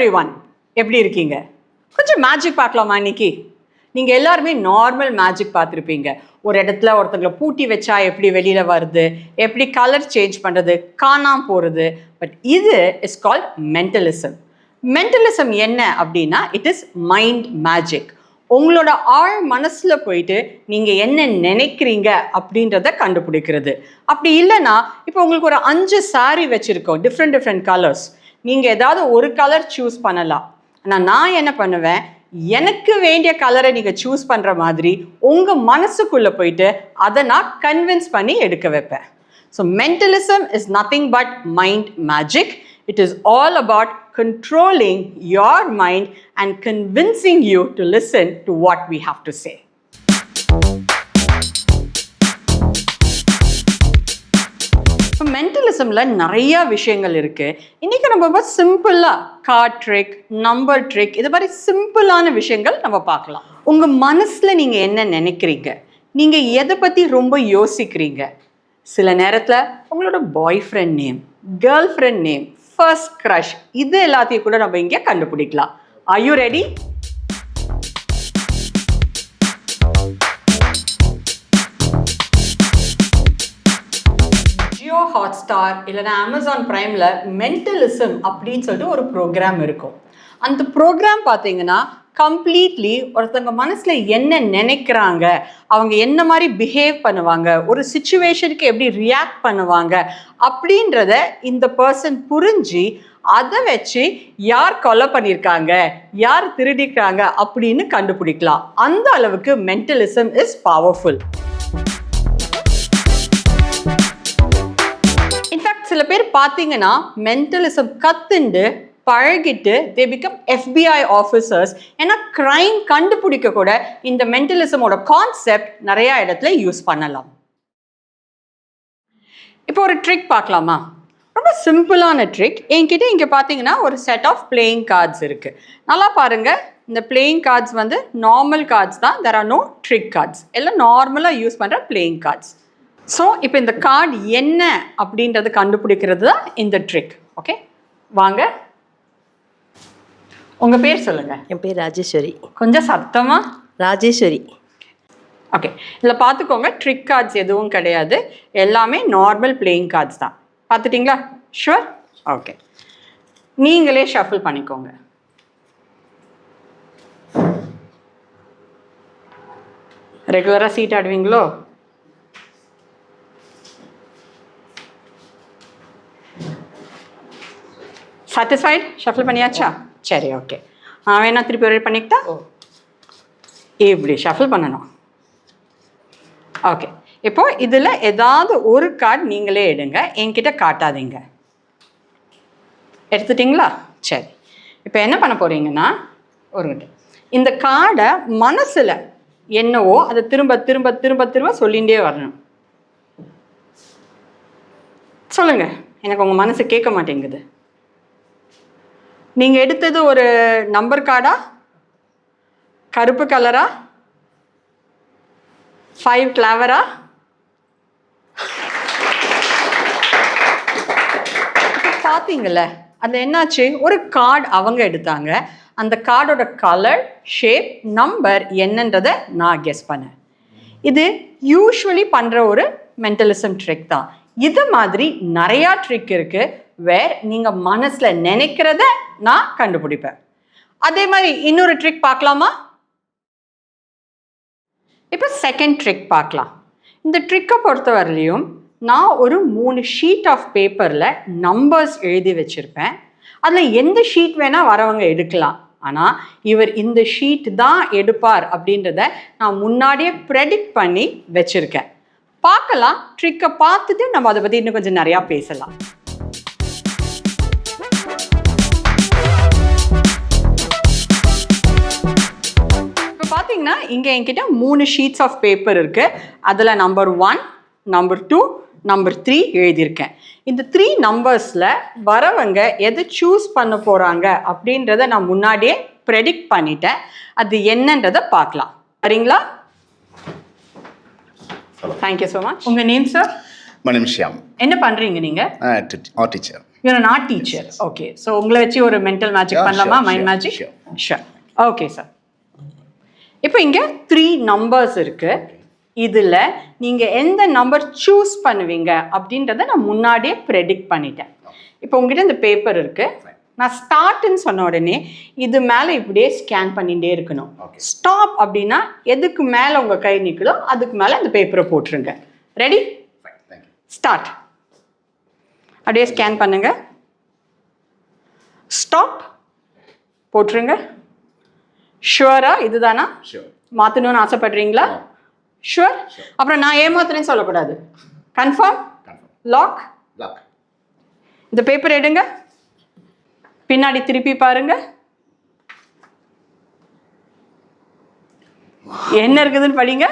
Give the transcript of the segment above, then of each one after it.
everyone. எப்படி இருக்கீங்க? கொஞ்சம் மேஜிக் பார்க்கலாமா இன்னைக்கு? நீங்க எல்லாருமே நார்மல் மேஜிக் பார்த்துருப்பீங்க. ஒரு இடத்துல ஒருத்தங்களை பூட்டி வச்சா எப்படி வெளியில வருது, எப்படி கலர் சேஞ்ச் பண்றது, காணாம போறது. பட் இது இஸ் கால்ட் மென்டலிசம். மென்டலிசம் என்ன அப்படின்னா இட் இஸ் மைண்ட் மேஜிக். உங்களோட ஆழ் மனசுல போயிட்டு நீங்க என்ன நினைக்கிறீங்க அப்படின்றத கண்டுபிடிக்கிறது. அப்படி இல்லைன்னா இப்போ உங்களுக்கு ஒரு 5 saree வச்சிருக்கோம், டிஃப்ரெண்ட் கலர்ஸ். நீங்க ஏதாவது ஒரு கலர் சூஸ் பண்ணலாம். ஆனால் நான் என்ன பண்ணுவேன், எனக்கு வேண்டிய கலரை நீங்க சூஸ் பண்ற மாதிரி உங்க மனசுக்குள்ள போயிட்டு அதை நான் கன்வின்ஸ் பண்ணி எடுக்க வைப்பேன். So mentalism is nothing but mind magic. It is all about controlling your mind and convincing you to listen to what we have to say. மென்டலிசம்ல நிறைய விஷயங்கள் இருக்கு. இன்னைக்கு நம்ம சிம்பிளா கார்ட் ட்ரிக், நம்பர் ட்ரிக், இது மாதிரி சிம்பிளான விஷயங்கள் நம்ம பார்க்கலாம். உங்க மனசுல நீங்க என்ன நினைக்கிறீங்க, நீங்க எதை பத்தி ரொம்ப யோசிக்கிறீங்க. சில நேரத்துல உங்களோட boy friend name, girl friend name, first crush, இது எல்லாத்தையும் கூட நம்ம இங்கே கண்டுபிடிக்கலாம். Are you ready? Jio Hotstar இல்லைன்னா அமேசான் பிரைம்ல மென்டலிசம் அப்படின்னு சொல்லிட்டு ஒரு ப்ரோக்ராம் இருக்கும். அந்த ப்ரோக்ராம் பார்த்தீங்கன்னா கம்ப்ளீட்லி ஒருத்தவங்க மனசுல என்ன நினைக்கிறாங்க, அவங்க என்ன மாதிரி பிஹேவ் பண்ணுவாங்க, ஒரு சிச்சுவேஷனுக்கு எப்படி ரியாக்ட் பண்ணுவாங்க அப்படின்றத இந்த பர்சன் புரிஞ்சு அதை வச்சு யார் கொலை பண்ணியிருக்காங்க, யார் திருடிக்கிறாங்க அப்படின்னு கண்டுபிடிக்கலாம். அந்த அளவுக்கு மென்டலிசம் இஸ் பவர்ஃபுல். இன்ஃபேக்ட் சில பேர் பார்த்தீங்கன்னா மென்டலிசம் கத்துண்டு பழகிட்டு they become FBI ஆஃபீஸர்ஸ். ஏன்னா கிரைம் கண்டுபிடிக்க கூட இந்த மென்டலிசமோட கான்செப்ட் நிறைய இடத்துல யூஸ் பண்ணலாம். இப்போ ஒரு ட்ரிக் பார்க்கலாமா? ரொம்ப சிம்பிளான ட்ரிக். என்கிட்ட இங்கே பார்த்தீங்கன்னா ஒரு செட் ஆஃப் பிளேயிங் கார்ட்ஸ் இருக்கு. நல்லா பாருங்க, இந்த பிளேயிங் கார்ட்ஸ் நார்மல் கார்ட்ஸ் தான். there are no trick cards. எல்லாம் நார்மலாக யூஸ் பண்ணுற பிளேயிங் கார்ட்ஸ். ஸோ இப்போ இந்த கார்டு என்ன அப்படின்றது கண்டுபிடிக்கிறது தான் இந்த ட்ரிக். ஓகே, வாங்க. உங்கள் பேர் சொல்லுங்கள். என் பேர் ராஜேஸ்வரி. கொஞ்சம் சத்தமா. ராஜேஸ்வரி. ஓகே, இதில் பார்த்துக்கோங்க, ட்ரிக் கார்ட்ஸ் எதுவும் கிடையாது, எல்லாமே நார்மல் பிளேயிங் கார்ட்ஸ் தான். பார்த்துட்டிங்களா? ஷுவர். ஓகே, நீங்களே ஷஃபிள் பண்ணிக்கோங்க. ரெகுலராக சீட் ஆடுவீங்களோ? சாட்டிஸ்ஃபைட்? ஷஃபிள் பண்ணியாச்சா? சரி, ஓகே. வேணா திருப்பி ஒரு பண்ணிக்கிட்டா? இப்படி ஷஃபிள் பண்ணணும். ஓகே, இப்போ இதில் ஏதாவது ஒரு கார்டு நீங்களே எடுங்க, என்கிட்ட காட்டாதீங்க. எடுத்துட்டிங்களா? சரி, இப்போ என்ன பண்ண போகிறீங்கன்னா, இந்த கார்டை மனசில் என்னவோ அதை திரும்ப திரும்ப திரும்ப திரும்ப சொல்லிகிட்டே வரணும். சொல்லுங்கள், எனக்கு உங்கள் மனசு கேட்க மாட்டேங்குது. நீங்கள் எடுத்தது ஒரு நம்பர் கார்டா, கருப்பு கலரா, 5 கிளாவரா? பார்த்தீங்கல்ல, அதில் என்னாச்சு, ஒரு கார்டு அவங்க எடுத்தாங்க. அந்த கார்டோட கலர், ஷேப், நம்பர் என்னன்றதை நான் கெஸ் பண்ணேன். இது யூஸ்வலி பண்ணுற ஒரு மென்டலிசம் ட்ரிக் தான். இது மாதிரி நிறையா ட்ரிக் இருக்குது வேர் நீங்கள் மனசில் நினைக்கிறத நான் கண்டுபிடிப்பேன். அதே மாதிரி இன்னொரு ட்ரிக் பார்க்கலாமா? இப்போ செகண்ட் ட்ரிக் பார்க்கலாம். இந்த ட்ரிக்கை பொறுத்தவரையிலையும் நான் ஒரு 3 ஷீட் ஆஃப் பேப்பரில் நம்பர்ஸ் எழுதி வச்சுருப்பேன். அதில் எந்த ஷீட் வேணால் வரவங்க எடுக்கலாம். ஆனால் இவர் இந்த ஷீட் தான் எடுப்பார் அப்படின்றத நான் முன்னாடியே ப்ரெடிக்ட் பண்ணி வச்சுருக்கேன். பார்க்கலாம், ட்ரிக்கை பார்த்துட்டு நம்ம அதை பற்றி இன்னும் கொஞ்சம் நிறையா பேசலாம். பார்த்தீங்கன்னா இங்கே என்கிட்ட 3 ஷீட்ஸ் ஆஃப் பேப்பர் இருக்குது. அதில் நம்பர் 1, நம்பர் 2, நம்பர் 3 எழுதியிருக்கேன். இந்த 3 நம்பர்ஸில் வரவங்க எதை சூஸ் பண்ண போகிறாங்க அப்படின்றத நான் முன்னாடியே ப்ரெடிக்ட் பண்ணிட்டேன். அது என்னன்றதை பார்க்கலாம். சரிங்களா? Thank you so much. உங்கள் name sir? My name is Shyam. என்ன பண்றீங்க நீங்க? Art teacher. You're an art teacher. Yes. Okay. So உங்களை வச்சு ஒரு mental magic பண்ணலாமா? Mind magic? Sure. Okay, sir. இப்போ இங்க 3 numbers இருக்கு. இதுல நீங்க எந்த நம்பர் சூஸ் பண்ணுவீங்க அப்படின்றத நான் முன்னாடியே ப்ரெடிக்ட் பண்ணிட்டேன். இப்போ உங்ககிட்ட இந்த பேப்பர் இருக்கு. நான் ஸ்டார்ட்னு சொன்ன உடனே இது மேலே இப்படியே ஸ்கேன் பண்ணிகிட்டே இருக்கணும். ஸ்டாப் அப்படின்னா எதுக்கு மேலே உங்கள் கை நிற்குதோ அதுக்கு மேலே அந்த பேப்பரை போட்டுருங்க. ரெடி? ஸ்டார்ட். அப்படியே ஸ்கேன் பண்ணுங்க. ஸ்டாப் போட்டுருங்க. ஷுவரா? இதுதானா? மாற்றணும்னு ஆசைப்படுறீங்களா? ஷுவர். அப்புறம் நான் ஏமாத்துறேன்னு சொல்லக்கூடாது. கன்ஃபார்ம்? லாக். இந்த பேப்பர் எடுங்க. பின்னாடி திருப்பி பாருங்க. என்ன இருக்குதுன்னு படிங்க.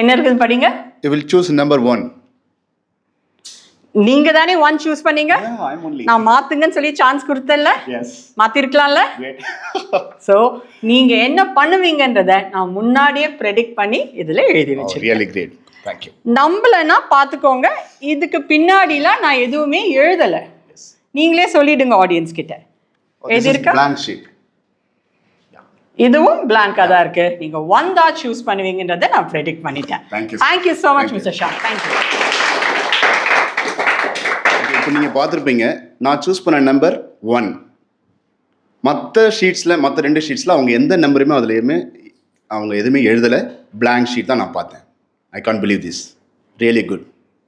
என்ன இருக்குதுன்னு படிங்க. You will choose number 1. நீங்க தானே 1 சூஸ் பண்ணீங்க. நான் மாத்துங்கன்னு சொல்லி சான்ஸ் கொடுத்தேன்ல. மாத்திருக்கலாம்ல. சோ நீங்க என்ன பண்ணுவீங்கன்றத நான் முன்னாடியே ப்ரெடிக்ட் பண்ணி இதுல எழுதி வச்சிருக்கேன். Really great. Thank you. நம்பலன்னா பாத்துக்கோங்க. இதுக்கு பின்னாடிலாம் நான் எதுவுமே எழுதல. நீங்களே சொல்லிடுங்க ஆடியன்ஸ் கிட்ட. எது இருக்கா? Blank sheet. இதுவும் blank-ஆ தான் இருக்கு. நீங்க 1 தான் சூஸ் பண்ணுவீங்கன்றதை நான் ப்ரெடிக்ட் பண்ணிட்டேன். Thank you so much Mr. Shah. Thank you. இப்போ நீங்க பார்த்திருப்பீங்க நான் சூஸ் பண்ண நம்பர் 1. மற்ற ஷீட்ஸ்ல மற்ற 2 ஷீட்ஸ்ல அவங்க எந்த நம்பருமே அதுலயுமே அவங்க எதுவுமே எழுதல. blank sheet தான் நான் பார்த்தேன். I can't believe this. Really good.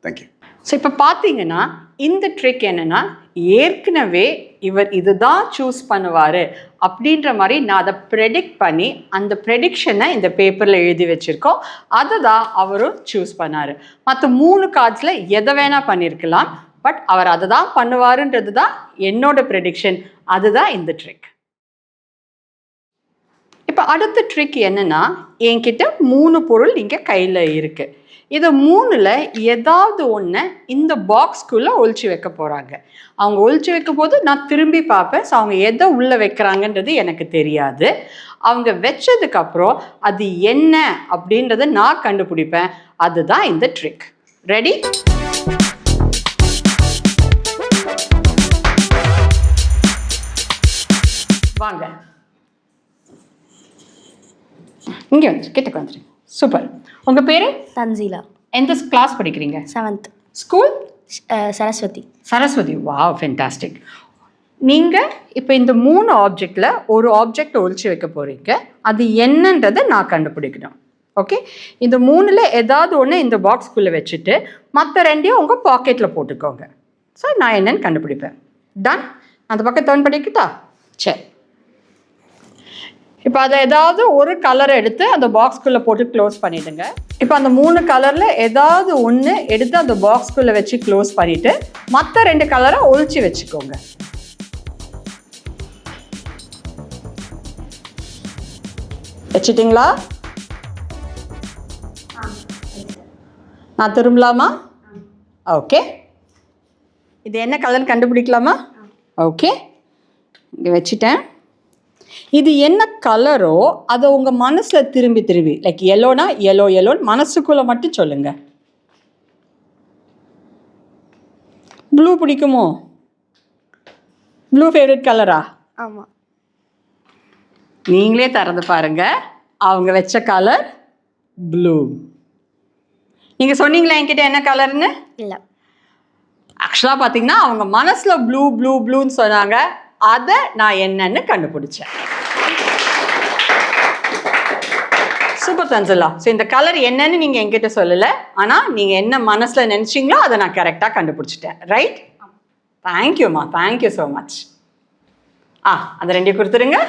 Thank you. So இப்போ பார்த்தீங்கன்னா இந்த ட்ரிக் என்னன்னா ஏற்கனவே இவர் இதுதான் சூஸ் பண்ணுவார் அப்படின்ற மாதிரி நான் அதை ப்ரெடிக்ட் பண்ணி அந்த ப்ரெடிக்ஷனை இந்த பேப்பரில் எழுதி வச்சுருக்கோம். அதை தான் அவரும் சூஸ் பண்ணார். மற்ற 3 கார்ட்ஸில் எதை வேணால் பண்ணியிருக்கலாம். பட் அவர் அதை தான் பண்ணுவாருன்றது தான் என்னோட ப்ரெடிக்ஷன். அதுதான் இந்த ட்ரிக். இப்போ அடுத்த ட்ரிக் என்னன்னா என்கிட்ட 3 பொருள் இங்கே கையில் இருக்குது. இது 3ல் ஏதாவது ஒன்று இந்த பாக்ஸ்குள்ளே ஒழிச்சு வைக்க போகிறாங்க. அவங்க ஒழிச்சு வைக்கும் போது நான் திரும்பி பார்ப்பேன். ஸோ அவங்க எதை உள்ளே வைக்கிறாங்கன்றது எனக்கு தெரியாது. அவங்க வச்சதுக்கப்புறம் அது என்ன அப்படின்றத நான் கண்டுபிடிப்பேன். அதுதான் இந்த ட்ரிக். ரெடி? வாங்க இங்கே வந்து கிட்டக்கு வந்துடுங்க. சூப்பர். உங்கள் பேர்? தன்சீலா. எந்த கிளாஸ் படிக்கிறீங்க? 7th. School? Saraswati. Saraswati. Wow, fantastic. நீங்கள் இப்போ இந்த 3 ஆப்ஜெக்டில் ஒரு ஆப்ஜெக்ட் ஒழிச்சு வைக்க போகிறீங்க. அது என்னன்றதை நான் கண்டுபிடிக்கணும். ஓகே? இந்த 3ல் ஏதாவது ஒன்று இந்த பாக்ஸ்குள்ளே வச்சுட்டு மற்ற 2ஐயும் உங்கள் பாக்கெட்டில் போட்டுக்கோங்க. ஸோ நான் என்னன்னு கண்டுபிடிப்பேன். டன். அந்த பக்கம் டர்ன் பண்ணிக்கிட்டா? சரி. இப்போ அதை ஏதாவது ஒரு கலரை எடுத்து அந்த பாக்ஸ்குள்ளே போட்டு க்ளோஸ் பண்ணிவிடுங்க. இப்போ அந்த 3 கலரில் ஏதாவது ஒன்று எடுத்து அந்த பாக்ஸ்குள்ளே வச்சு க்ளோஸ் பண்ணிவிட்டு மற்ற 2 கலரை ஒழிச்சு வச்சுக்கோங்க. வச்சுட்டிங்களா? நான் திரும்பலாமா? ஓகே. இது என்ன கலர்னு கண்டுபிடிக்கலாமா? ஓகே, இங்கே வச்சுட்டேன். இது என்ன கலரோ அதை உங்கள் மனசில் திரும்பி லைக் எல்லோனா எல்லோன்னு மனசுக்குள்ளே மட்டும் சொல்லுங்க. ப்ளூ பிடிக்குமோ? ப்ளூ ஃபேவரட் கலரா? ஆமாம். நீங்களே திறந்து பாருங்க. அவங்க வச்ச கலர் ப்ளூ. நீங்கள் சொன்னீங்களா என்கிட்ட என்ன கலர்னு? இல்லை. ஆக்சுவலாக பார்த்தீங்கன்னா அவங்க மனசில் ப்ளூன்னு சொன்னாங்க. அதை நான் என்னன்னு கண்டுபிடிச்சேன். சூப்பர் தன்சலா. ஸோ இந்த கலர் என்னன்னு நீங்கள் என்கிட்ட சொல்லலை. ஆனால் நீங்கள் என்ன மனசில் நினச்சிங்களோ அதை நான் கரெக்டாக கண்டுபிடிச்சிட்டேன். ரைட்? தேங்க்யூம்மா. Thank you so much. அந்த 2 கொடுத்துருங்க.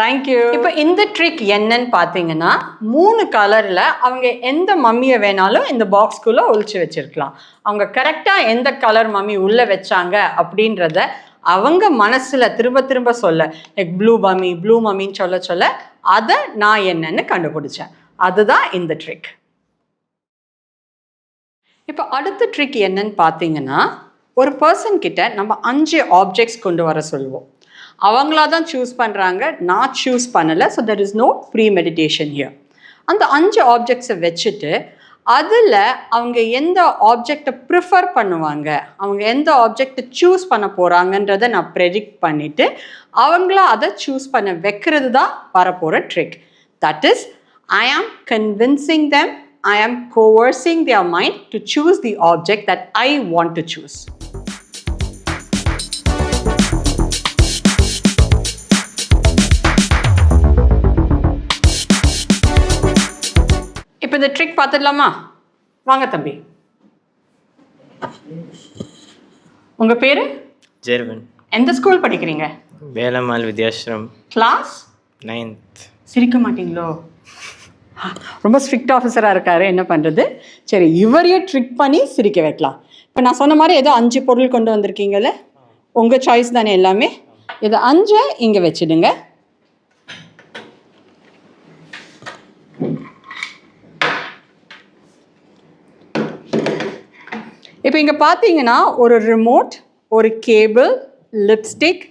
தேங்க்யூ. இப்போ இந்த ட்ரிக் என்னன்னு பார்த்தீங்கன்னா 3 கலரில் அவங்க எந்த மம்மியை வேணாலும் இந்த பாக்ஸ்குள்ளே ஒழிச்சு வச்சுருக்கலாம். அவங்க கரெக்டாக எந்த கலர் மம்மி உள்ளே வச்சாங்க அப்படின்றத அவங்க மனசில் திரும்ப சொல்ல லைக் ப்ளூ மம்மின்னு சொல்ல அதை நான் என்னன்னு கண்டுபிடிச்சேன். அதுதான் இந்த ட்ரிக். இப்போ அடுத்த ட்ரிக் என்னன்னு பார்த்தீங்கன்னா ஒரு பர்சன் கிட்ட நம்ம 5 ஆப்ஜெக்ட்ஸ் கொண்டு வர சொல்லுவோம். அவங்களா தான் சூஸ் பண்ணுறாங்க, நான் சூஸ் பண்ணலை. So there is no premeditation here. அந்த 5 ஆப்ஜெக்ட்ஸை வச்சுட்டு அதில் அவங்க எந்த ஆப்ஜெக்டை ப்ரிஃபர் பண்ணுவாங்க, அவங்க எந்த ஆப்ஜெக்டை சூஸ் பண்ண போகிறாங்கன்றதை நான் ப்ரெடிக்ட் பண்ணிவிட்டு அவங்கள அதை சூஸ் பண்ண வைக்கிறது தான் வரப்போகிற trick. That is, I am convincing them, I am coercing their mind to choose the object that I want to choose. இப்போ இந்த ட்ரிக் பார்த்துடலாமா? வாங்க தம்பி. உங்க பேரு? ஜெர்வன். எந்த ஸ்கூல் படிக்கிறீங்க? வேலம்மாள் வித்யாஸ்ரம். Class 9th. சிரிக்க மாட்டீங்களோ? ரொம்ப ஸ்ட்ரிக்ட் ஆஃபீஸராக இருக்காரு, என்ன பண்ணுறது? சரி, இவரையே ட்ரிக் பண்ணி சிரிக்க வைக்கலாம். இப்போ நான் சொன்ன மாதிரி ஏதோ 5 பொருள் கொண்டு வந்திருக்கீங்கல்ல, உங்கள் சாய்ஸ் தானே எல்லாமே. இதை 5 இங்கே வச்சுடுங்க. இப்போ இங்கே பார்த்தீங்கன்னா ஒரு ரிமோட், ஒரு cable, lipstick,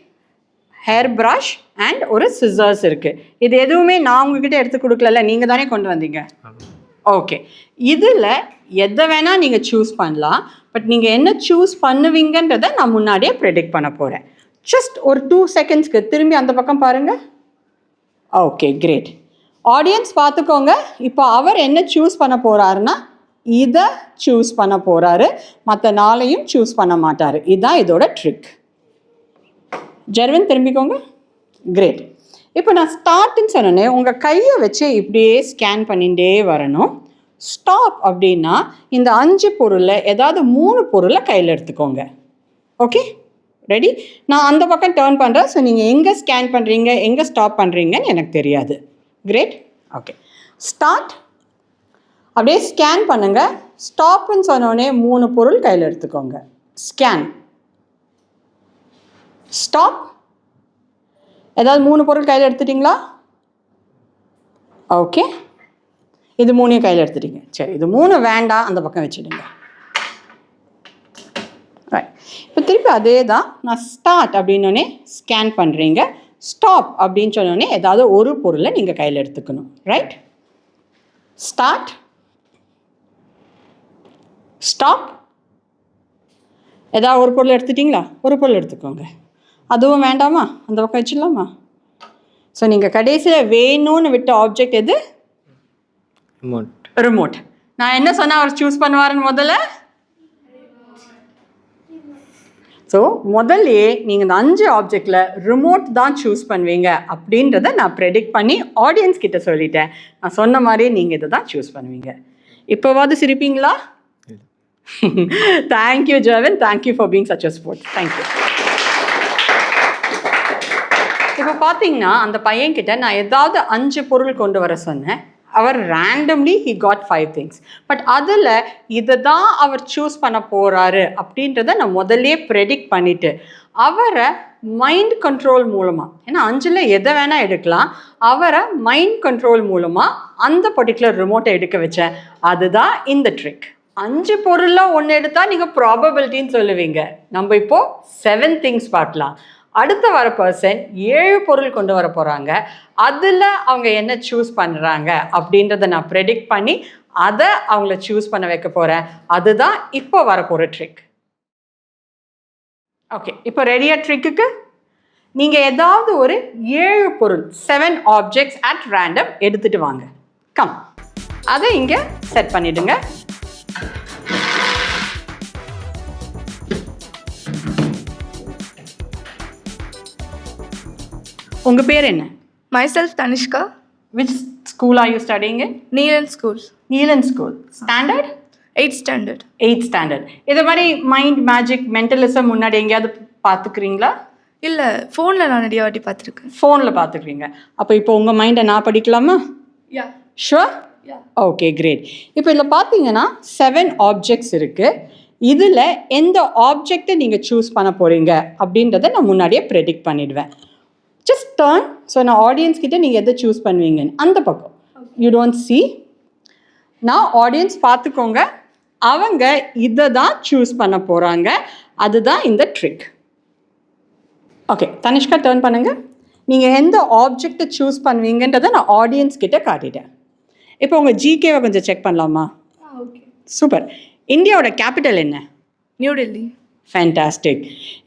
hair brush and ஒரு சிசர்ஸ் இருக்குது. இது எதுவுமே நான் உங்ககிட்ட எடுத்து கொடுக்கல, நீங்கள் தானே கொண்டு வந்தீங்க. ஓகே, இதில் எதை வேணால் நீங்கள் சூஸ் பண்ணலாம். பட் நீங்கள் என்ன சூஸ் பண்ணுவீங்கன்றதை நான் முன்னாடியே ப்ரெடிக்ட் பண்ண போகிறேன். ஜஸ்ட் ஒரு 2 செகண்ட்ஸ்க்கு திரும்பி அந்த பக்கம் பாருங்கள். Okay, great. ஆடியன்ஸ் பார்த்துக்கோங்க. இப்போ அவர் என்ன சூஸ் பண்ண போகிறாருன்னா இதை சூஸ் பண்ண போகிறாரு, மற்ற 4ஐயும் சூஸ் பண்ண மாட்டார். இதுதான் இதோட ட்ரிக். ஜெர்வன் திரும்பிக்கோங்க. கிரேட். இப்போ நான் ஸ்டார்ட்னு சொன்னோன்னே உங்கள் கையை வச்சு இப்படியே ஸ்கேன் பண்ணிகிட்டே வரணும். ஸ்டாப் அப்படின்னா இந்த 5 பொருளில் ஏதாவது 3 பொருளை கையில் எடுத்துக்கோங்க. Okay, ready? நான் அந்த பக்கம் டேர்ன் பண்ணுறேன். ஸோ நீங்கள் எங்கே ஸ்கேன் பண்ணுறீங்க, எங்கே ஸ்டாப் பண்ணுறீங்கன்னு எனக்கு தெரியாது. கிரேட். Okay, start. அப்படியே ஸ்கேன் பண்ணுங்கள். ஸ்டாப்னு சொன்னோடனே 3 பொருள் கையில் எடுத்துக்கோங்க. Scan, stop. ஏதாவது 3 பொருள் கையில் எடுத்துட்டிங்களா? ஓகே, இது 3 கையில் எடுத்துட்டீங்க. சரி, இது 3 வேண்டாம், அந்த பக்கம் வச்சுடுங்க. ரைட். இப்போ திருப்பி அதே தான். நான் ஸ்டார்ட் அப்படின்னோடனே ஸ்கேன் பண்ணுறீங்க. ஸ்டாப் அப்படின்னு சொன்னோடனே ஏதாவது ஒரு பொருளை நீங்கள் கையில் எடுத்துக்கணும். ரைட்? Start, stop. ஏதாவது ஒரு பொருள் எடுத்துட்டிங்களா? ஒரு பொருள் எடுத்துக்கோங்க. அதுவும் வேண்டாமா? அந்த பக்கம் வச்சிடலாமா? ஸோ நீங்கள் கடைசியில் வேணும்னு விட்ட ஆப்ஜெக்ட் எது? ரிமோட். நான் என்ன சொன்னால் அவர் சூஸ் பண்ணுவாருன்னு முதல்ல? ஸோ முதல்லே நீங்கள் இந்த 5 ஆப்ஜெக்டில் ரிமோட் தான் சூஸ் பண்ணுவீங்க அப்படின்றத நான் ப்ரெடிக்ட் பண்ணி ஆடியன்ஸ் கிட்ட சொல்லிட்டேன். நான் சொன்ன மாதிரி நீங்கள் இதை தான் சூஸ் பண்ணுவீங்க. இப்போவாது சிரிப்பீங்களா? Thank you Jervan, thank you for being such a sport. Thank you. இப்போ பார்த்தீங்கன்னா அந்த பையன்கிட்ட நான் ஏதாவது 5 பொருள் கொண்டு வர சொன்னேன். அவர் randomly he got 5 things. But அதில் இதை தான் அவர் சூஸ் பண்ண போகிறாரு அப்படின்றத நான் முதல்லே ப்ரெடிக்ட் பண்ணிவிட்டு அவரை மைண்ட் கண்ட்ரோல் மூலமாக, ஏன்னா 5ல் எதை வேணால் எடுக்கலாம், அவரை மைண்ட் கண்ட்ரோல் மூலமாக அந்த பர்டிகுலர் ரிமோட்டை எடுக்க வச்சேன். அதுதான் இந்த ட்ரிக். 5 பொருளில் 1 எடுத்தால் நீங்கள் ப்ராபபிலிட்டின்னு சொல்லுவீங்க. நம்ம இப்போது 7 திங்ஸ் பார்க்கலாம். அடுத்த வர பர்சன் 7 பொருள் கொண்டு வர போகிறாங்க. அதில் அவங்க என்ன சூஸ் பண்ணுறாங்க அப்படின்றத நான் ப்ரெடிக்ட் பண்ணி அதை அவங்கள சூஸ் பண்ண வைக்க போகிறேன். அதுதான் இப்போ வரப்போகிற ட்ரிக். ஓகே, இப்போ ரெடியா ட்ரிக்குக்கு? நீங்கள் ஏதாவது ஒரு 7 பொருள், 7 ஆப்ஜெக்ட்ஸ் அட் ரேண்டம் எடுத்துகிட்டு வாங்க. கம், அதை இங்கே செட் பண்ணிவிடுங்க. உங்கள் பேர் என்ன? Myself Tanishka. Which school are you studying in? Neelan School. Neelan School. Standard? 8th standard. 8th standard. இது மாதிரி மைண்ட் மேஜிக் மென்டலிசம் முன்னாடி எங்கேயாவது பார்த்துக்கிறீங்களா? இல்லை, ஃபோனில் நான் நிறைய வாட்டி பார்த்துருக்கேன். ஃபோனில் பார்த்துக்கிறீங்க. அப்போ இப்போ உங்கள் மைண்டை நான் படிக்கலாமா? யா. ஷுவர்? Okay, great. இப்போ இதில் பார்த்தீங்கன்னா 7 ஆப்ஜெக்ட்ஸ் இருக்குது. இதில் எந்த ஆப்ஜெக்டை நீங்கள் சூஸ் பண்ண போகிறீங்க அப்படின்றத நான் முன்னாடியே ப்ரெடிக்ட் பண்ணிடுவேன். Just turn. ஸோ நான் ஆடியன்ஸ் கிட்டே நீங்கள் எதை சூஸ் பண்ணுவீங்கன்னு அந்த பக்கம் யூ டோன்ட் சி. நான் ஆடியன்ஸ் பார்த்துக்கோங்க, அவங்க இதை தான் சூஸ் பண்ண போகிறாங்க. அதுதான் இந்த ட்ரிக். ஓகே, தனிஷ்கா டர்ன் பண்ணுங்கள். நீங்கள் எந்த ஆப்ஜெக்டை சூஸ் பண்ணுவீங்கன்றதை நான் ஆடியன்ஸ் கிட்டே காட்டிட்டேன். இப்போ உங்கள் ஜிகேவை கொஞ்சம் செக் பண்ணலாமா? சூப்பர். இந்தியாவோட கேபிட்டல் என்ன? நியூ டெல்லி. ஃபேண்டாஸ்டிக்.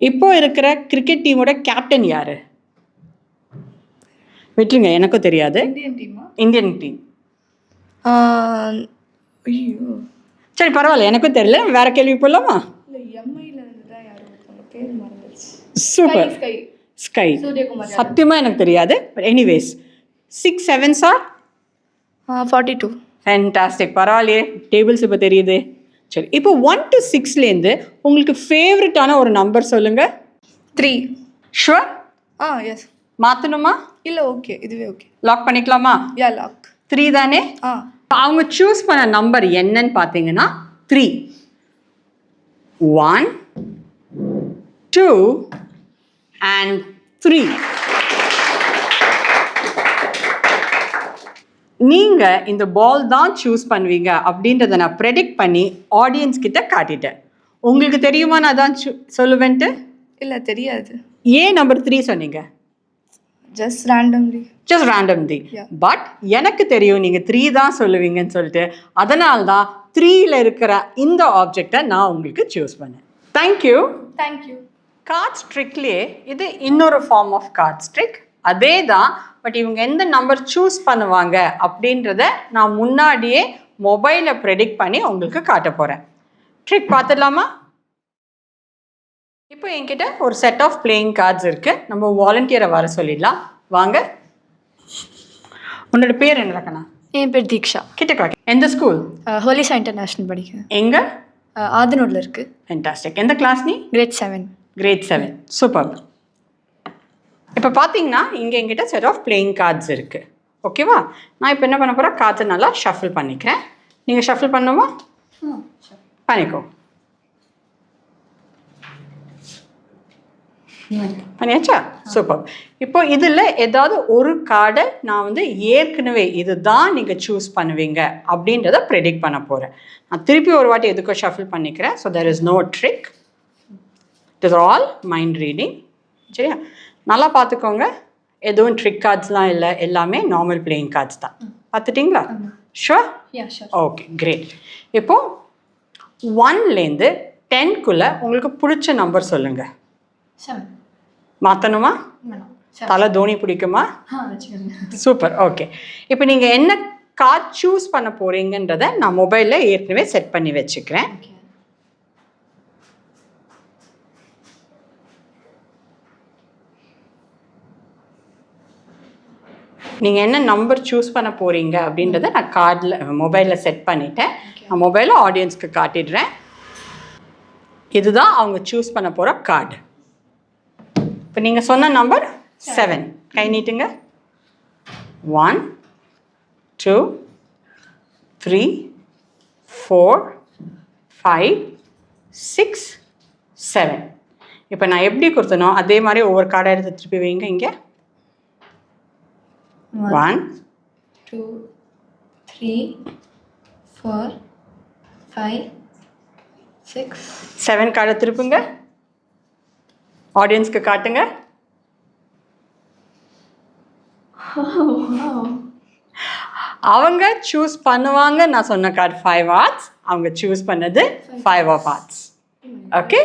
இப்போ இருக்கிற கிரிக்கெட் டீமோட கேப்டன் யாரு? விட்டுருங்க, எனக்கும் தெரியாது. இந்தியன் டீமா? Indian team. ஐயோ, சரி பரவாயில்ல, எனக்கும் தெரியல. வேற கேள்வி போடலாமா? இல்லை எம்ஐல இருந்து தான் யாரும் ஒருத்தவங்க பேர் மறந்துருச்சு. சூப்பர். ஸ்கை. சூரியகுமார். சத்தியமாக எனக்கு தெரியாது. But anyways 6 7s are 42. Fantastic. பரவாயில்லையே, டேபிள்ஸ் இப்போ தெரியுது. சரி, இப்போ 1 to 6லேருந்து உங்களுக்கு ஃபேவரட்டான ஒரு நம்பர் சொல்லுங்க. 3. ஷுவர்? எஸ். மாற்றணுமா? இல்லை, ஓகே, இதுவே ஓகே. லாக் பண்ணிக்கலாமா? யா, லாக். 3 தானே? அவங்க சூஸ் பண்ண நம்பர் என்னன்னு பார்த்தீங்கன்னா 3. 1 2 and 3. நீங்க இந்த பால் தான் சூஸ் பண்ணுவீங்க அப்படின்றத நான் ப்ரெடிக்ட் பண்ணி ஆடியன்ஸ் கிட்ட காட்டிட்டேன். உங்களுக்கு தெரியுமா நான் தான் சொல்லுவேன்ட்டு? இல்லை, தெரியாது. ஏன் நம்பர் 3 சொன்னீங்க? Just randomly. Yeah. பட் எனக்கு தெரியும் நீங்கள் 3 தான் சொல்லுவீங்கன்னு சொல்லிட்டு, அதனால தான் 3ல இருக்கிற இந்த ஆப்ஜெக்டை நான் உங்களுக்கு சூஸ் பண்ணேன். தேங்க்யூ. தேங்க்யூ. கார்ட்ஸ் ட்ரிக்லேயே இது இன்னொரு ஃபார்ம் ஆஃப் கார்ட்ஸ் ட்ரிக். அதே தான், பட் இவங்க எந்த நம்பர் சூஸ் பண்ணுவாங்க அப்படின்றத நான் முன்னாடியே மொபைலை ப்ரெடிக்ட் பண்ணி உங்களுக்கு காட்ட போகிறேன். ட்ரிக் பார்த்துடலாமா? இப்போ என்கிட்ட ஒரு செட் ஆஃப் பிளேயிங் கார்ட்ஸ் இருக்குது. நம்ம வாலண்டியரை வர சொல்லிடலாம். வாங்க. உன்னோட பேர் என்ன ரக்கண்ணா? என் பேர் தீக்ஷா. கிட்டக்கா. எந்த ஸ்கூல்? ஹோலிசா இன்டர்நேஷ்னல் படிக்கிறேன். எங்கே? ஆதனூரில் இருக்குது. ஃபேண்டாஸ்டிக். எந்த கிளாஸ் நீ? கிரேட் 7. கிரேட் 7. சூப்பர். இப்போ பார்த்தீங்கன்னா இங்கே என்கிட்ட செட் ஆஃப் பிளேயிங் கார்ட்ஸ் இருக்குது. ஓகேவா? நான் இப்போ என்ன பண்ண போகிறேன், கார்ட்ஸை நல்லா ஷஃபிள் பண்ணிக்கிறேன். நீங்கள் ஷஃபிள் பண்ணுமா? பண்ணிக்கோ. பண்ணியாச்சா? சூப்பர். இப்போ இதில் ஏதாவது ஒரு கார்டை நான் வந்து ஏற்கனவே இதுதான் நீங்கள் சூஸ் பண்ணுவீங்க அப்படின்றத ப்ரெடிக்ட் பண்ண போகிறேன். நான் திருப்பி ஒரு வாட்டி எதுக்கோ ஷஃபிள் பண்ணிக்கிறேன். So there is no trick. It is all mind reading. சரியா? நல்லா பார்த்துக்கோங்க. எதுவும் ட்ரிக் கார்ட்ஸ்லாம் இல்லை, எல்லாமே நார்மல் பிளேயிங் கார்ட்ஸ் தான். பார்த்துட்டிங்களா? ஷுவர்? Okay, great. இப்போது 1லேருந்து 10க்குள்ளே உங்களுக்கு பிடிச்ச நம்பர் சொல்லுங்கள். 7. மாற்றணுமா? தலை தோனி பிடிக்குமா? சூப்பர். ஓகே, இப்போ நீங்கள் என்ன கார்ட் சூஸ் பண்ண போகிறீங்கன்றதை நான் மொபைலில் ஏற்கனவே செட் பண்ணி வச்சுக்கிறேன். நீங்கள் என்ன நம்பர் சூஸ் பண்ண போகிறீங்க அப்படின்றத நான் கார்டில் மொபைலில் செட் பண்ணிட்டேன். நான் மொபைலில் ஆடியன்ஸ்க்கு காட்டிடுறேன். இதுதான் அவங்க சூஸ் பண்ண போகிற கார்டு. இப்போ நீங்கள் சொன்ன நம்பர் 7. கை நீட்டுங்க. 1 2 3 4 5 6 7. இப்போ நான் எப்படி கொடுத்தனோ அதே மாதிரி ஒவ்வொரு கார்டை எடுத்து திருப்பி வைங்க. இங்கே 1 2 3 4 5 6 7 கார்டை திருப்புங்க. ஆடியன்ஸ்க்கு காட்டுங்க. அவங்க சூஸ் பண்ணுவாங்க. நான் சொன்ன கார்டு 5 hearts. அவங்க சூஸ் பண்ணது 5 of hearts. Okay,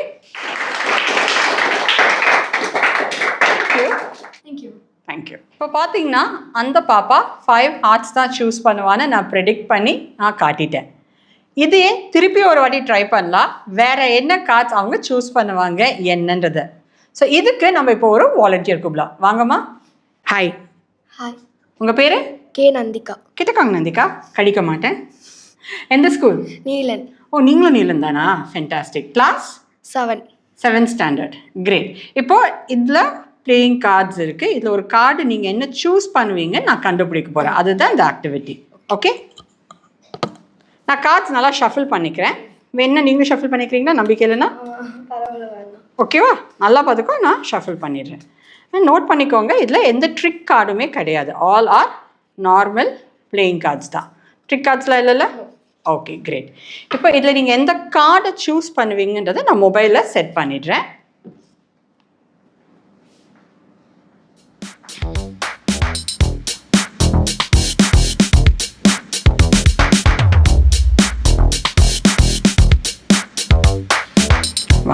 thank you. இப்போ பார்த்தீங்கன்னா அந்த பாப்பா 5 hearts தான் சூஸ் பண்ணுவான்னு நான் ப்ரெடிக்ட் பண்ணி நான் காட்டிட்டேன். இதையே திருப்பி ஒரு வாட்டி ட்ரை பண்ணலாம். வேற என்ன கார்ட்ஸ் அவங்க சூஸ் பண்ணுவாங்க என்னன்றது. ஸோ இதுக்கு நம்ம இப்போ ஒரு வாலண்டியர் கூப்பிடலாம். வாங்கம்மா. ஹாய். ஹாய். உங்கள் பேர்? கே நந்திகா. கிட்டக்காங்க நந்திகா. கடிக்க மாட்டேன். எந்த ஸ்கூல்? நீலன். ஓ, நீங்களும் நீலன் தானா? Fantastic. Class? 7. 7th standard. Great. இப்போது இதில் பிளேயிங் கார்ட்ஸ் இருக்குது. இதில் ஒரு கார்டு நீங்கள் என்ன சூஸ் பண்ணுவீங்க நான் கண்டுபிடிக்க போகிறேன். அதுதான் இந்த ஆக்டிவிட்டி. ஓகே, நான் கார்ட்ஸ் நல்லா ஷஃபிள் பண்ணிக்கிறேன். வேணா நீங்களும் ஷஃபிள் பண்ணிக்கிறீங்களா? நம்பிக்கை இல்லைன்னா ஓகேவா? நல்லா பார்த்துக்கோ. நான் ஷஃபிள் பண்ணிடுறேன். நோட் பண்ணிக்கோங்க, இதில் எந்த ட்ரிக் கார்டுமே கிடையாது. All are normal playing cards தான். ட்ரிக் கார்ட்ஸ்லாம் இல்லைல்ல? Okay, great. இப்போ இதில் நீங்கள் எந்த கார்டை சூஸ் பண்ணுவீங்கன்றதை நான் மொபைலில் செட் பண்ணிடுறேன்.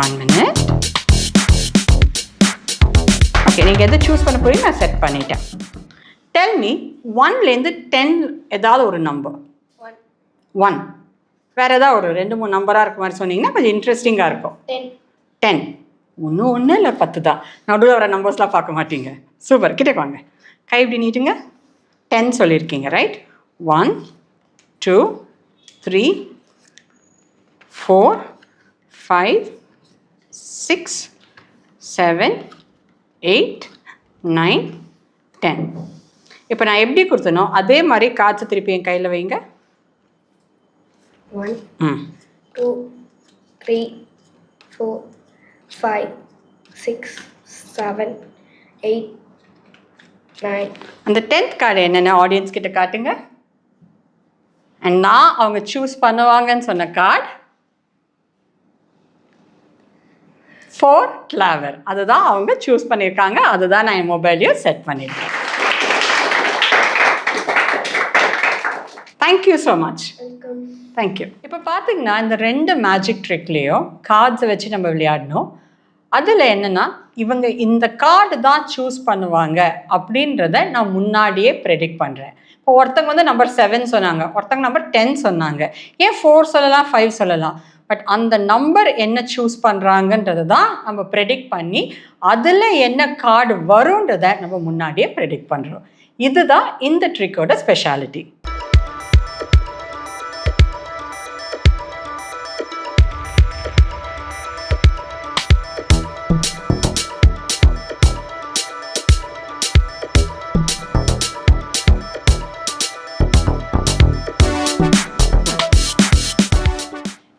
1 minute. ஓகே, நீங்கள் எதை சூஸ் பண்ண போறீங்க நான் செட் பண்ணிட்டேன். டெல் மீ 1லேருந்து 10 ஏதாவது ஒரு நம்பர். 1 வேறு ஏதாவது ஒரு 2-3 நம்பராக இருக்க மாதிரி சொன்னீங்கன்னா கொஞ்சம் இன்ட்ரெஸ்டிங்காக இருக்கும். 10 ஒன்று இல்லை 10 தான். நடுவில் வர நம்பர்ஸ்லாம் பார்க்க மாட்டீங்க. சூப்பர், கிட்டே வாங்க. கை இப்படி நீட்டுங்க. 10 சொல்லியிருக்கீங்க, ரைட்? 1 2 3 4 5 6 7 8 9 10. இப்போ நான் எப்படி கொடுத்தனோ அதே மாதிரி காற்று திருப்பி என் கையில் வைங்க. 1 2 3 4 5 6 7 8 9. அந்த 10th கார்டு என்னென்ன ஆடியன்ஸ் கிட்ட காட்டுங்க. அண்ட் நான் அவங்க சூஸ் பண்ணுவாங்கன்னு சொன்ன கார்டு 4 கிளாவர். அதுதான் அவங்க சூஸ் பண்ணியிருக்காங்க. அதுதான் நான் என் மொபைலையும் செட் பண்ணியிருக்கேன். Thank you so much. தேங்க்யூ. இப்போ பார்த்தீங்கன்னா இந்த 2 மேஜிக் ட்ரிக்லேயும் கார்ட்ஸை வச்சு நம்ம விளையாடணும். அதில் என்னென்னா இவங்க இந்த கார்டு தான் சூஸ் பண்ணுவாங்க அப்படின்றத நான் முன்னாடியே ப்ரெடிக்ட் பண்ணுறேன். இப்போ ஒருத்தங்க வந்து நம்பர் 7 சொன்னாங்க, ஒருத்தங்க நம்பர் 10 சொன்னாங்க. ஏன் 4 சொல்லலாம், 5 சொல்லலாம். பட் அந்த நம்பர் என்ன சூஸ் பண்ணுறாங்கன்றது தான் நம்ம ப்ரெடிக்ட் பண்ணி அதில் என்ன கார்டு வரும்ன்றதை நம்ம முன்னாடியே ப்ரெடிக்ட் பண்ணுறோம். இதுதான் இந்த ட்ரிக்கோட ஸ்பெஷாலிட்டி.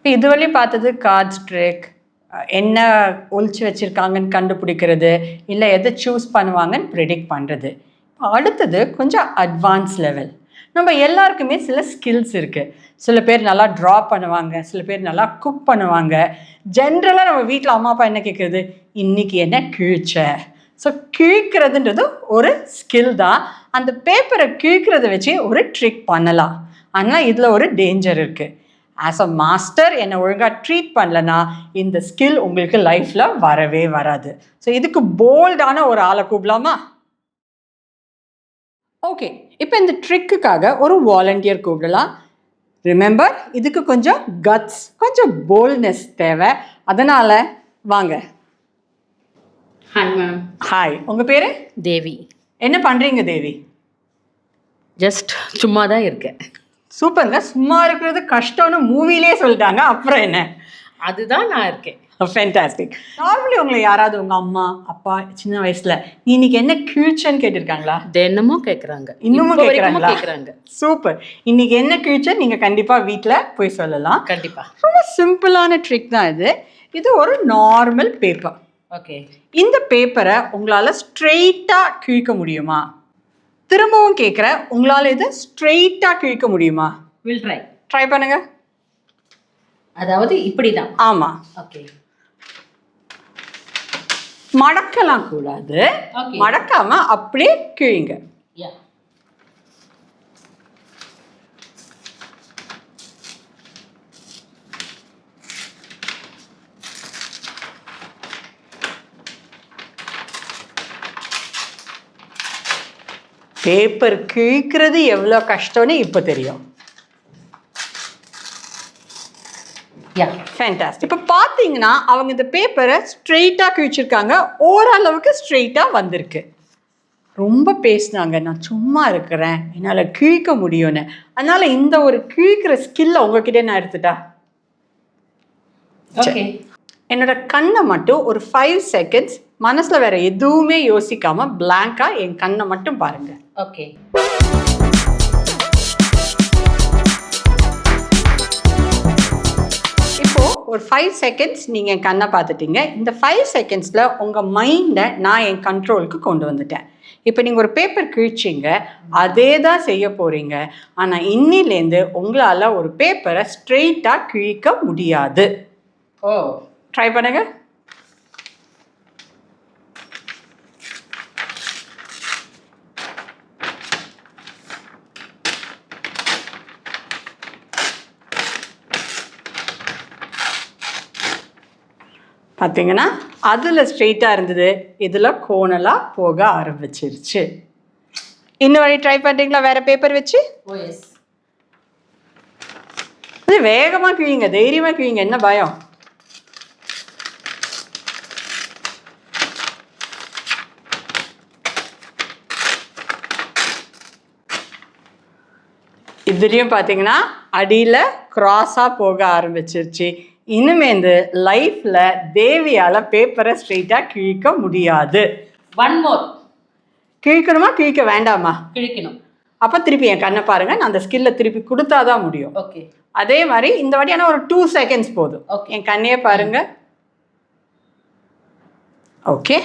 இப்போ இதுவரையும் பார்த்தது கார்ட்ஸ் ட்ரிக், என்ன ஒழிச்சு வச்சுருக்காங்கன்னு கண்டுபிடிக்கிறது, இல்லை எதை சூஸ் பண்ணுவாங்கன்னு ப்ரெடிக்ட் பண்ணுறது. அடுத்தது கொஞ்சம் அட்வான்ஸ் லெவல். நம்ம எல்லாருக்குமே சில ஸ்கில்ஸ் இருக்குது. சில பேர் நல்லா ட்ரா பண்ணுவாங்க, சில பேர் நல்லா குக் பண்ணுவாங்க. ஜென்ரலாக நம்ம வீட்டில் அம்மா அப்பா என்ன கேட்குறது, இன்றைக்கி என்ன கிழிச்ச. ஸோ கிழிக்கிறதுன்றது ஒரு ஸ்கில் தான். அந்த பேப்பரை கிழிக்கிறத வச்சு ஒரு ட்ரிக் பண்ணலாம். ஆனால் இதில் ஒரு டேஞ்சர் இருக்குது. ஆஸ் அ மாஸ்டர் என்னை ஒழுங்காக ட்ரீட் பண்ணலன்னா இந்த ஸ்கில் உங்களுக்கு லைஃப்பில் வரவே வராது. ஸோ இதுக்கு போல்டான ஒரு ஆளை கூப்பிடலாமா? ஓகே, இப்போ இந்த ட்ரிக்குக்காக ஒரு வாலண்டியர் கூப்பிடலாம். ரிமெம்பர், இதுக்கு கொஞ்சம் கட்ஸ், கொஞ்சம் போல்ட்னஸ் தேவை. அதனால் வாங்க. Hi ma'am. ஹாய், உங்கள் பேர்? தேவி. என்ன பண்ணுறீங்க தேவி? ஜஸ்ட் சும்மா தான் இருக்கேன். சூப்பருங்க. சும்மா இருக்கிறது கஷ்டம்னு மூவிலே சொல்லிட்டாங்க, அப்புறம் என்ன? அதுதான் நான் இருக்கேன். ஃபேண்டாஸ்டிக். நார்மலி உங்களை யாராவது உங்கள் அம்மா அப்பா சின்ன வயசில் நீ இன்னைக்கு என்ன கிழிச்சன்னு கேட்டிருக்காங்களா? தினமும் கேட்குறாங்க, இன்னமும் கேட்குறாங்களா? கேட்குறாங்க. சூப்பர். இன்னைக்கு என்ன கிழிச்சன்னு நீங்கள் கண்டிப்பாக வீட்டில் போய் சொல்லலாம். கண்டிப்பாக. ரொம்ப சிம்பிளான ட்ரிக் தான் இது. இது ஒரு நார்மல் பேப்பர். ஓகே. இந்த பேப்பரை உங்களால் ஸ்ட்ரெயிட்டாக கிழிக்க முடியுமா? திரும்பவும் கேட்குறேன், உங்களால் இதை ஸ்ட்ரெயிட்டாக கிழிக்க முடியுமா? Will try. ட்ரை பண்ணுங்க. அதாவது இப்படி தான். ஆமாம். ஓகே. மடக்கலாம் கூடாது. Okay. மடக்காம அப்படியே கிழிங்க. யா. பேப்பர் கிழிக்கிறது எவ்வளோ கஷ்டம்னு இப்போ தெரியும். யா. ஃபேண்டாஸ்டிக். இப்போ பார்த்தீங்கன்னா அவங்க இந்த பேப்பரை ஸ்ட்ரெயிட்டாக கிழிச்சிருக்காங்க, ஓரளவுக்கு ஸ்ட்ரெயிட்டாக வந்திருக்கு. ரொம்ப பேசினாங்க, நான் சும்மா இருக்கிறேன், என்னால் கிழிக்க முடியும்னு. அதனால் இந்த ஒரு கிழிக்கிற ஸ்கில்லை உங்ககிட்ட நான் எடுத்துட்டா. ஓகே. என்னோட கண்ணை மட்டும் ஒரு 5 செகண்ட்ஸ் மனசில் வேற எதுவுமே யோசிக்காம பிளாங்காக என் கண்ணை மட்டும் பாருங்க. ஓகே. இப்போ ஒரு 5 செகண்ட்ஸ் நீங்கள் என் கண்ணை பார்த்துட்டீங்க. இந்த 5 செகண்ட்ஸில் உங்கள் மைண்டை நான் என் கண்ட்ரோலுக்கு கொண்டு வந்துட்டேன். இப்போ நீங்கள் ஒரு பேப்பர் கிழிச்சிங்க, அதே தான் செய்ய போகிறீங்க. ஆனால் இன்னிலேருந்து உங்களால் ஒரு பேப்பரை ஸ்ட்ரெயிட்டாக கிழிக்க முடியாது. ஓ. ட்ரை பண்ணுங்க. பார்த்தீங்கன்னா அதில் ஸ்ட்ரெயிட்டாக இருந்தது, இதில் கோணலாக போக ஆரம்பிச்சிருச்சு. இன்னும் வழி ட்ரை பண்ணுறீங்களா வேறு பேப்பர் வச்சு? ஓ எஸ். அது வேகமாக கிழிங்க, தைரியமாக கிழிங்க, என்ன பயம்? இதுலேயும் பார்த்தீங்கன்னா அடியில் க்ராஸாக போக ஆரம்பிச்சிருச்சு. இனிமேந்து லைஃப்பில் தேவியால் பேப்பரை ஸ்ட்ரெயிட்டாக கிழிக்க முடியாது. One more. கிழிக்கணுமா கிழிக்க வேண்டாமா? கிழிக்கணும். அப்போ திருப்பி என் கண்ணை பாருங்கள், நான் அந்த ஸ்கில்லை திருப்பி கொடுத்தா தான் முடியும். ஓகே. அதே மாதிரி இந்த வாட்டி ஆனால் ஒரு 2 seconds போதும். Okay. என் கண்ணையே பாருங்க. ஓகே,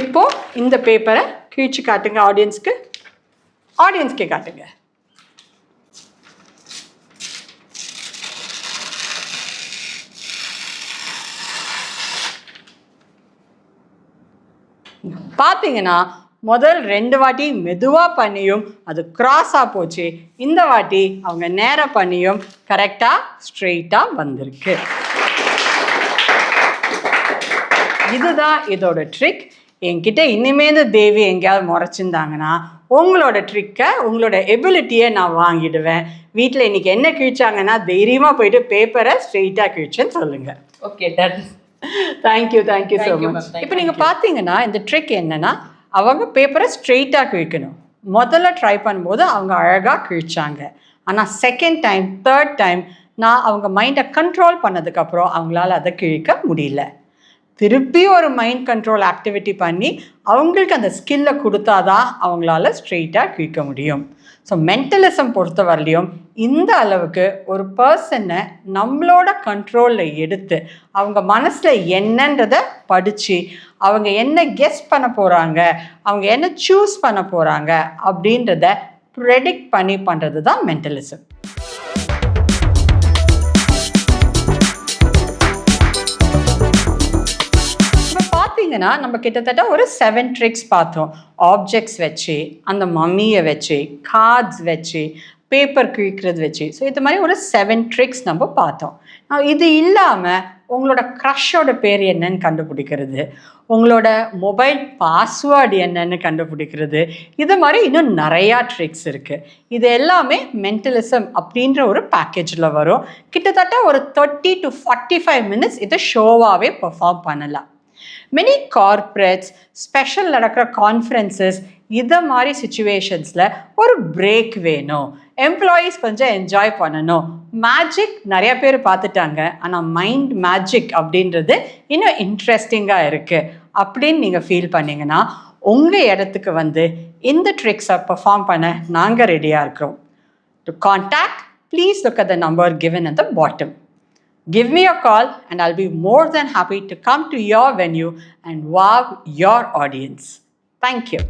இப்போ இந்த பேப்பரை கிழிச்சு காட்டுங்க ஆடியன்ஸ்க்கு. ஆடியன்ஸ்க்கே காட்டுங்க. பார்த்தீங்கன்னா முதல் 2 வாட்டி மெதுவாக பண்ணியும் அது கிராஸாக போச்சு. இந்த வாட்டி அவங்க நேராக பண்ணியும் கரெக்டாக ஸ்ட்ரெயிட்டாக வந்திருக்கு. இதுதான் இதோட ட்ரிக். என்கிட்ட இனிமேல் தேவி எங்கேயாவது முறைச்சிருந்தாங்கன்னா உங்களோட ட்ரிக்கை, உங்களோட எபிலிட்டியை நான் வாங்கிடுவேன். வீட்டில் இன்றைக்கி என்ன கிழிச்சாங்கன்னா தைரியமாக போயிட்டு பேப்பரை ஸ்ட்ரெயிட்டாக கிழிச்சேன்னு சொல்லுங்கள். Okay, done. Thank you so Thank you, much. ma'am. இப்போ நீங்கள் பார்த்தீங்கன்னா இந்த ட்ரிக் என்னென்னா, அவங்க பேப்பரை ஸ்ட்ரெயிட்டாக கிழிக்கணும். முதல்ல ட்ரை பண்ணும்போது அவங்க அழகாக கிழிச்சாங்க. ஆனால் செகண்ட் டைம், தேர்ட் டைம் நான் அவங்க மைண்டை கண்ட்ரோல் பண்ணதுக்கப்புறம் அவங்களால அதை கிழிக்க முடியல. திருப்பி ஒரு மைண்ட் கண்ட்ரோல் ஆக்டிவிட்டி பண்ணி அவங்களுக்கு அந்த ஸ்கில்லை கொடுத்தாதான் அவங்களால ஸ்ட்ரெயிட்டாக கிழிக்க முடியும். ஸோ மென்டலிசம் பொறுத்த வரலையும் இந்த அளவுக்கு ஒரு பர்சனை நம்மளோட கண்ட்ரோலில் எடுத்து அவங்க மனசில் என்னன்றதை படித்து அவங்க என்ன கெஸ் பண்ண போகிறாங்க, அவங்க என்ன சூஸ் பண்ண போகிறாங்க அப்படின்றத ப்ரெடிக்ட் பண்ணி பண்ணுறது தான் மென்டலிசம். பார்த்தீங்கன்னா நம்ம கிட்டத்தட்ட ஒரு 7 ட்ரிக்ஸ் பார்த்தோம். ஆப்ஜெக்ட்ஸ் வச்சு, அந்த மம்மியை வச்சு, கார்ட்ஸ் வச்சு, பேப்பர் கிழிக்கிறது வச்சு. ஸோ இது மாதிரி ஒரு 7 ட்ரிக்ஸ் நம்ம பார்த்தோம். இது இல்லாமல் உங்களோட க்ரஷோட பேர் என்னன்னு கண்டுபிடிக்கிறது, உங்களோட மொபைல் பாஸ்வேர்டு என்னன்னு கண்டுபிடிக்கிறது, இது மாதிரி இன்னும் நிறையா ட்ரிக்ஸ் இருக்குது. இது எல்லாமே மென்டலிசம் அப்படின்ற ஒரு பேக்கேஜில் வரும். கிட்டத்தட்ட ஒரு 30 to 45 minutes இதை ஷோவாகவே பெர்ஃபார்ம் பண்ணலாம். மெனி கார்ப்பரேட்ஸ், ஸ்பெஷல் நடக்கிற கான்ஃபரன்சஸ், இதை மாதிரி சுச்சுவேஷன்ஸில் ஒரு பிரேக் வேணும், எம்ப்ளாயீஸ் கொஞ்சம் என்ஜாய் பண்ணணும். மேஜிக் நிறைய பேர் பார்த்துட்டாங்க, ஆனால் மைண்ட் மேஜிக் அப்படின்றது இன்னும் இன்ட்ரெஸ்டிங்காக இருக்குது அப்படின்னு நீங்கள் ஃபீல் பண்ணிங்கன்னா உங்கள் இடத்துக்கு வந்து இந்த ட்ரிக்ஸை பெர்ஃபார்ம் பண்ண நாங்கள் ரெடியாக இருக்கிறோம். To contact, please look at the number given at the bottom. Give me a call and I'll be more than happy to come to your venue and wow your audience. Thank you.